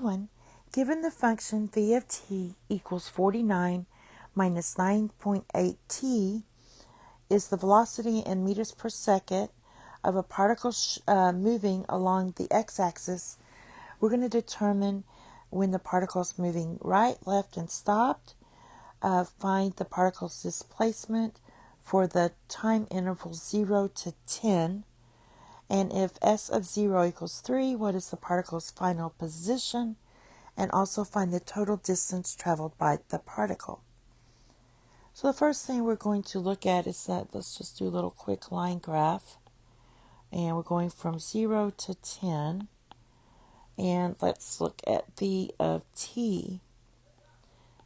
one. Given the function v of t equals 49 minus 9.8 t is the velocity in meters per second of a particle moving along the x-axis, we're going to determine when the particle is moving right, left, and stopped. Find the particle's displacement for the time interval 0 to 10. And if s of 0 equals 3, what is the particle's final position? And also find the total distance traveled by the particle. So the first thing we're going to look at is that, let's just do a little quick line graph. And we're going from 0 to 10. And let's look at v of t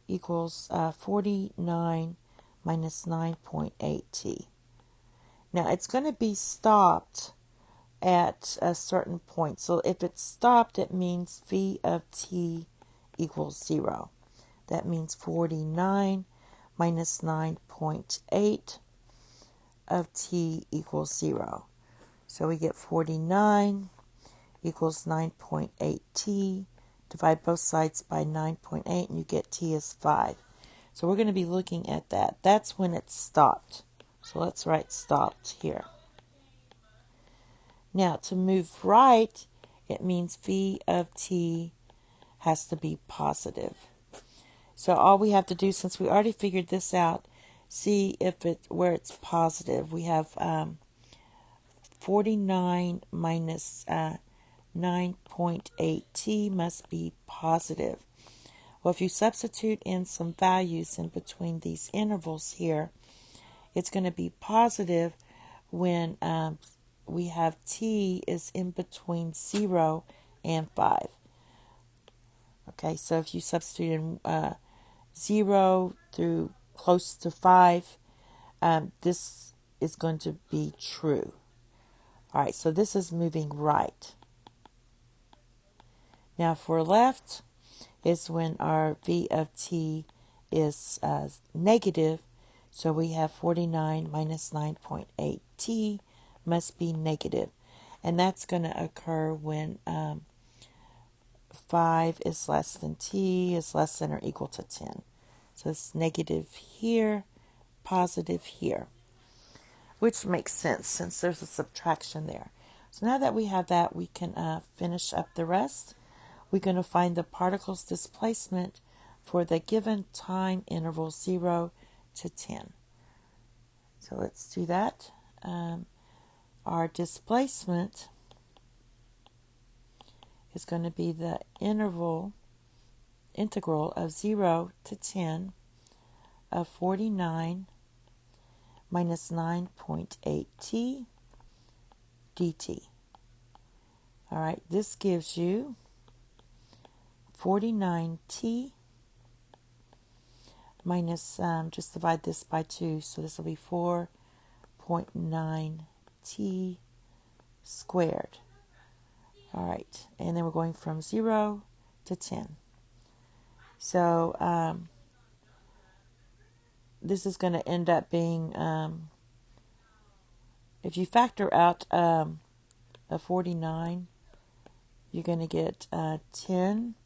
equals 49 minus 9.8 t. Now it's going to be stopped at a certain point. So if it's stopped, it means v of t equals 0. That means 49 minus 9.8 of t equals 0. So we get 49 equals 9.8 t. Divide both sides by 9.8 and you get t is 5. So we're going to be looking at that. That's when it's stopped. So let's write stopped here. Now, to move right, it means v of t has to be positive. So all we have to do, since we already figured this out, see if where it's positive. We have 49 minus 9.8 t must be positive. Well, if you substitute in some values in between these intervals here, it's going to be positive when we have t is in between 0 and 5. Okay, so if you substitute in 0 through close to 5, this is going to be true. All right, so this is moving right. Now for left is when our v of t is negative, so we have 49 minus 9.8 t must be negative. And that's going to occur when 5 is less than t is less than or equal to 10. So it's negative here, positive here, which makes sense since there's a subtraction there. So now that we have that, we can finish up the rest. We're going to find the particle's displacement for the given time interval 0 to 10. So let's do that. Our displacement is going to be the integral of 0 to 10 of 49 minus 9.8 t dt. All right, this gives you 49t minus, just divide this by 2, so this will be 4.9 t squared. All right, and then we're going from 0 to 10. So this is going to end up being, if you factor out a 49, you're going to get 10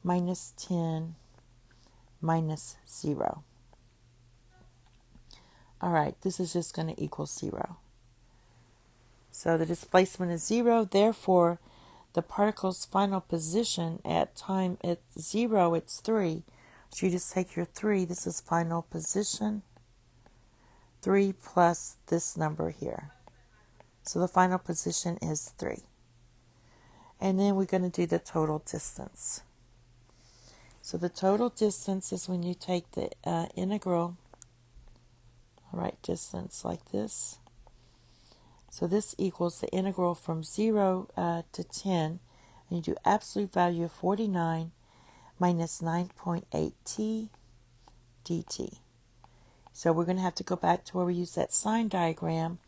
minus 10 minus 0. All right, this is just going to equal 0. So the displacement is 0, therefore the particle's final position at time at 0, it's 3. So you just take your 3, this is final position, 3 plus this number here. So the final position is 3. And then we're going to do the total distance. So the total distance is when you take the integral, all right, distance like this. So this equals the integral from 0 to 10, and you do absolute value of 49 minus 9.8 t dt. So we're going to have to go back to where we use that sign diagram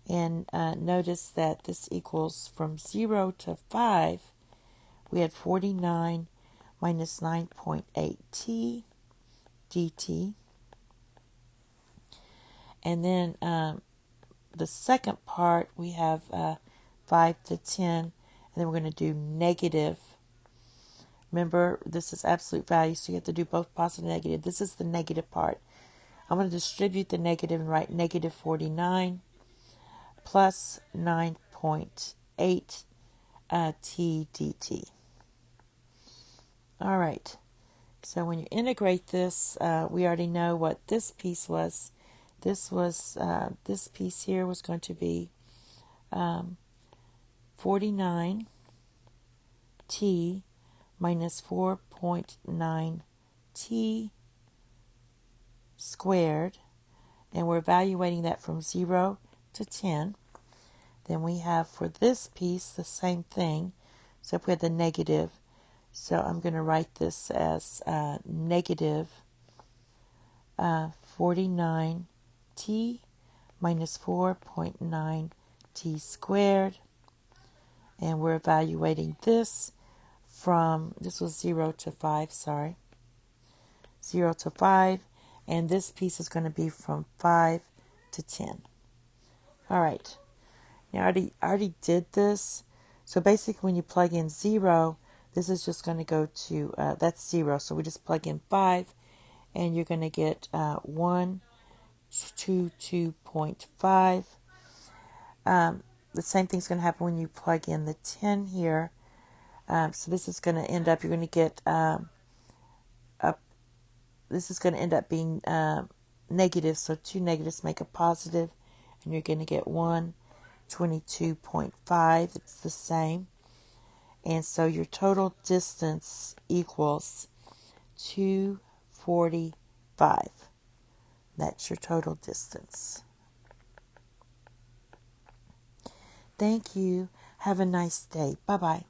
and notice that this equals from 0 to 5, we had 49 minus 9.8 t dt. And then the second part, we have 5 to 10, and then we're going to do negative Remember, this is absolute value, so you have to do both positive and negative. This is the negative part. I'm going to distribute the negative and write negative 49 plus 9.8 t dt. All right. So when you integrate this, we already know what this piece was. This piece here was going to be 49 t minus 4.9 t squared, and we're evaluating that from 0 to 10. Then we have for this piece the same thing, so if we had the negative, so I'm going to write this as negative 49t minus 4.9 t squared, and we're evaluating this from, this was 0 to 5, 0 to 5, and this piece is going to be from 5 to 10. All right, now I already did this, so basically when you plug in 0, this is just going to go to, that's 0, so we just plug in 5, and you're going to get 122.5. The same thing's going to happen when you plug in the 10 here. So this is going to end up, you're going to get, this is going to end up being negative, so two negatives make a positive, and you're going to get 122.5. It's the same. And so your total distance equals 245. That's your total distance. Thank you. Have a nice day. Bye-bye.